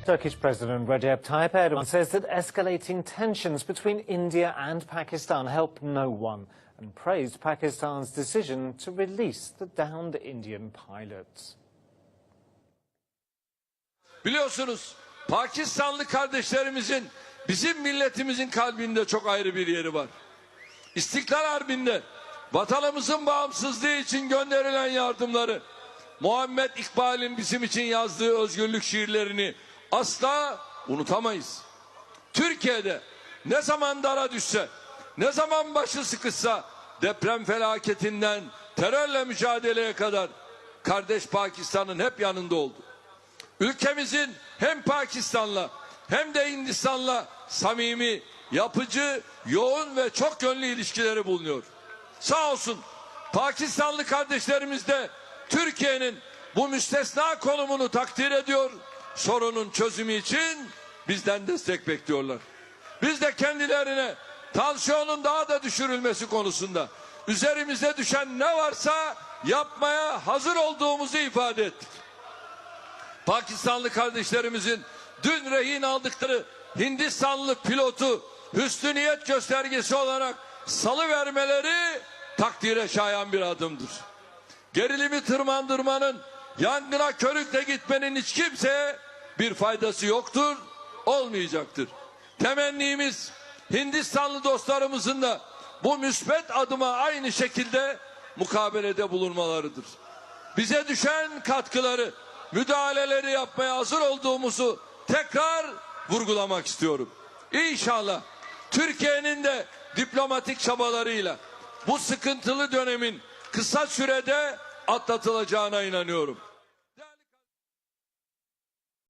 Turkish President Recep Tayyip Erdogan says that escalating tensions between India and Pakistan help no one and praised Pakistan's decision to release the downed Indian pilots. Biliyorsunuz Pakistanlı kardeşlerimizin bizim milletimizin kalbinde çok ayrı bir yeri var. İstiklal Harbi'nde vatanımızın bağımsızlığı için gönderilen yardımları, Muhammed İkbal'in bizim için yazdığı özgürlük şiirlerini asla unutamayız. Türkiye'de ne zaman dara düşse, ne zaman başı sıkışsa, deprem felaketinden terörle mücadeleye kadar kardeş Pakistan'ın hep yanında oldu. Ülkemizin hem Pakistan'la hem de Hindistan'la samimi, yapıcı, yoğun ve çok yönlü ilişkileri bulunuyor. Sağ olsun Pakistanlı kardeşlerimiz de Türkiye'nin bu müstesna konumunu takdir ediyor. Sorunun çözümü için bizden destek bekliyorlar. Biz de kendilerine tansiyonun daha da düşürülmesi konusunda üzerimize düşen ne varsa yapmaya hazır olduğumuzu ifade ettik. Pakistanlı kardeşlerimizin dün rehin aldıkları Hindistanlı pilotu hüsnü niyet göstergesi olarak salıvermeleri takdire şayan bir adımdır. Gerilimi tırmandırmanın, yangına körükle gitmenin hiç kimseye bir faydası yoktur, olmayacaktır. Temennimiz Hindistanlı dostlarımızın da bu müsbet adıma aynı şekilde mukabelede bulunmalarıdır. Bize düşen katkıları, müdahaleleri yapmaya hazır olduğumuzu tekrar vurgulamak istiyorum. İnşallah Türkiye'nin de diplomatik çabalarıyla bu sıkıntılı dönemin kısa sürede atlatılacağına inanıyorum.